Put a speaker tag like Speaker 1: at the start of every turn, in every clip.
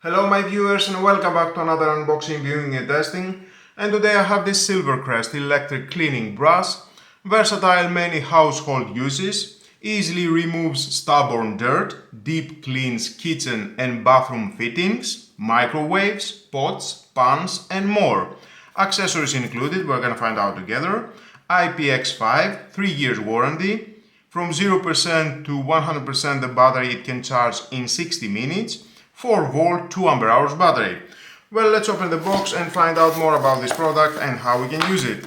Speaker 1: Hello my viewers and welcome back to another unboxing, viewing and testing. And today I have this Silvercrest electric cleaning brush, versatile many household uses, easily removes stubborn dirt, deep cleans kitchen and bathroom fittings, microwaves, pots, pans and more. Accessories included, we're gonna find out together. IPX5, 3 years warranty. From 0% to 100% the battery it can charge in 60 minutes. 4 volt 2 ampere hours battery. Well, let's open the box and find out more about this product and how we can use it.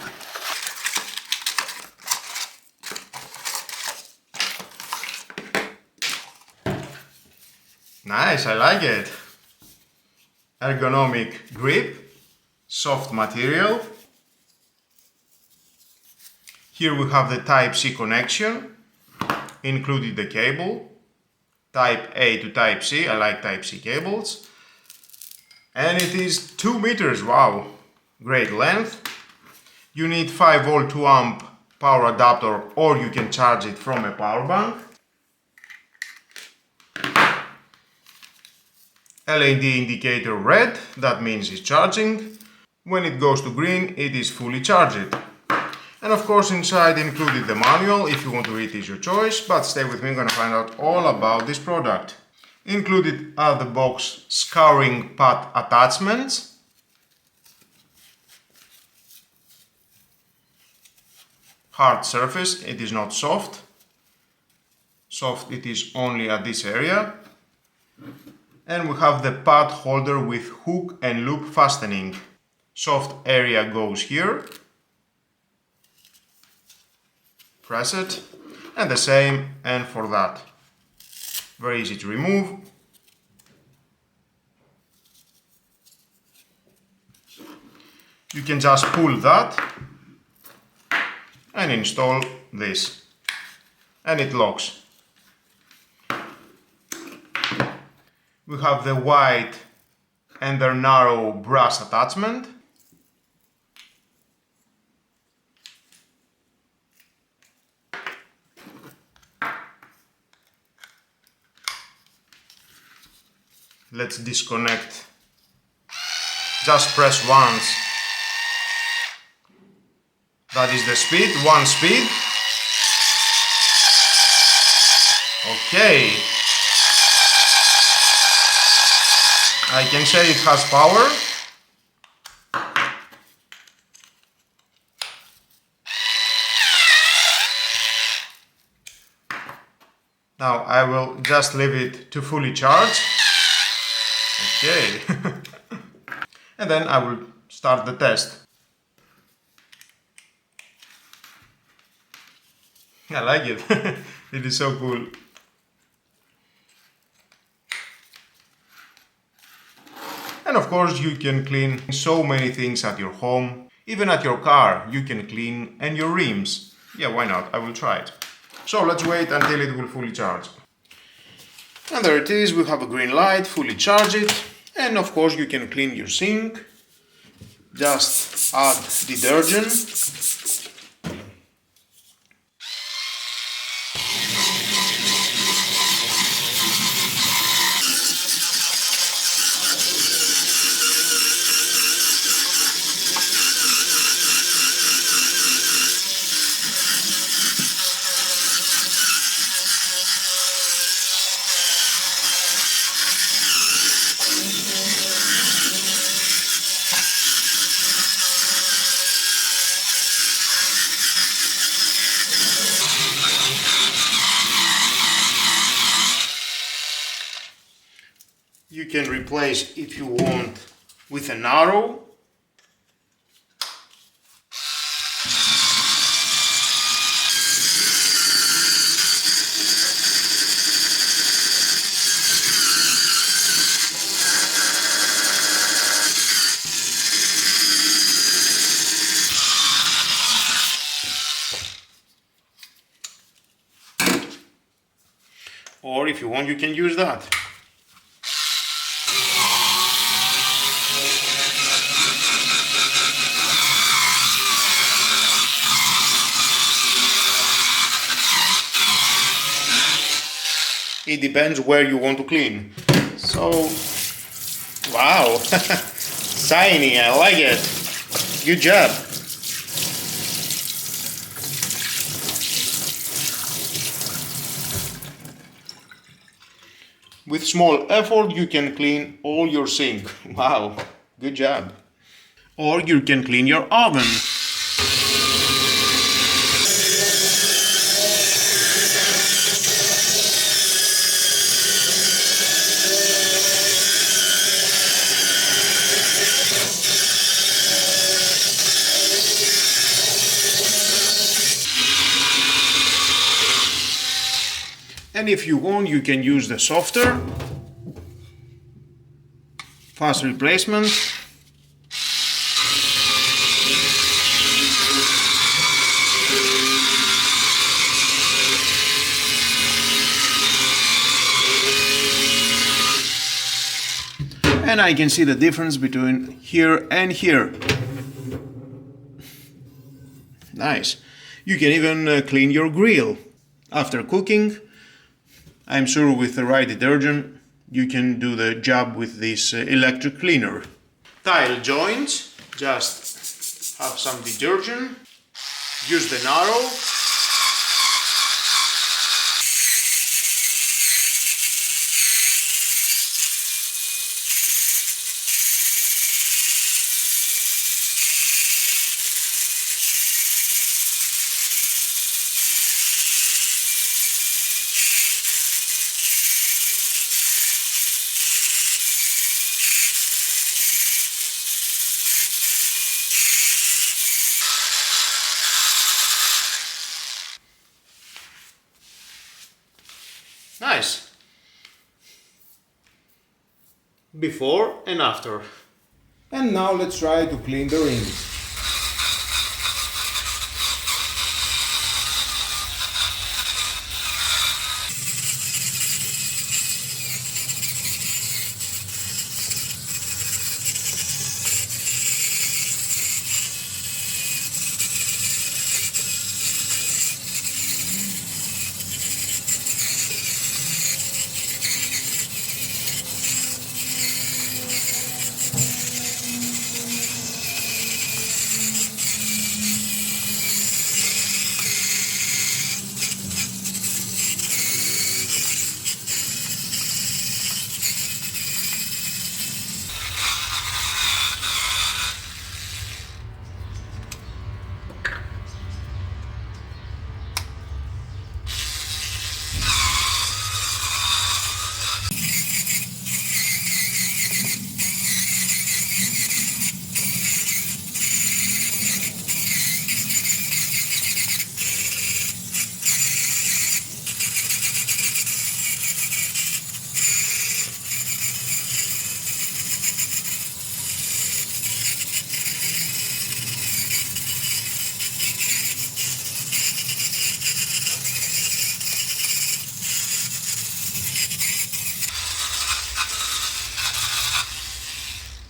Speaker 1: Nice, I like it. Ergonomic grip, soft material. Here we have the Type-C connection, included the cable. Type A to Type C, I like Type C cables. And it is 2 meters, wow, great length. You need 5 volt 2 amp power adapter or you can charge it from a power bank. LED indicator red, that means it's charging. When it goes to green, it is fully charged. And of course inside included the manual, if you want to read it is your choice, but stay with me, I'm gonna find out all about this product. Included are the box scouring pad attachments, hard surface, it is not soft. Soft it is only at this area. And we have the pad holder with hook and loop fastening. Soft area goes here. Press it, and the same and for that. Very easy to remove. You can just pull that and install this, and it locks. We have the wide and the narrow brass attachment. Let's disconnect. Just press once. That is the speed, one speed. Okay. I can say it has power. Now I will just leave it to fully charge. Okay. And then I will start the test. I like it. It is so cool. And of course you can clean so many things at your home. Even at your car you can clean, and your rims. Yeah, why not? I will try it. So let's wait until it will fully charge. And there it is, we have a green light, fully charged. And of course you can clean your sink. Just add detergent. You can replace, if you want, with an arrow. Or if you want, you can use that. It depends where you want to clean. So Wow, shiny, I like it. Good job. With small effort, you can clean all your sink. Wow, good job. Or you can clean your oven. And if you want, you can use the softer, fast replacement. And I can see the difference between here and here. Nice. You can even clean your grill after cooking. I'm sure with the right detergent you can do the job with this electric cleaner. Tile joints, just have some detergent, use the narrow. Nice. Before and after. And now let's try to clean the rings.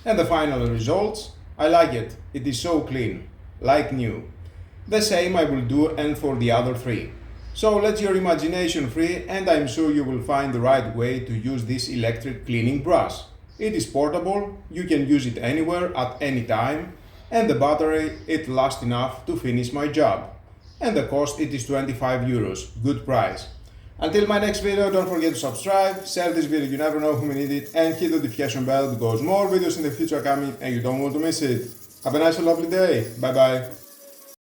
Speaker 1: And the final results, I like it, it is so clean, like new. The same I will do and for the other three. So let your imagination free and I'm sure you will find the right way to use this electric cleaning brush. It is portable, you can use it anywhere at any time, and the battery it lasts enough to finish my job. And the cost it is 25 euros, good price. Until my next video, don't forget to subscribe, share this video, you never know who may need it, and hit the notification bell because more videos in the future are coming and you don't want to miss it. Have a nice and lovely day. Bye bye.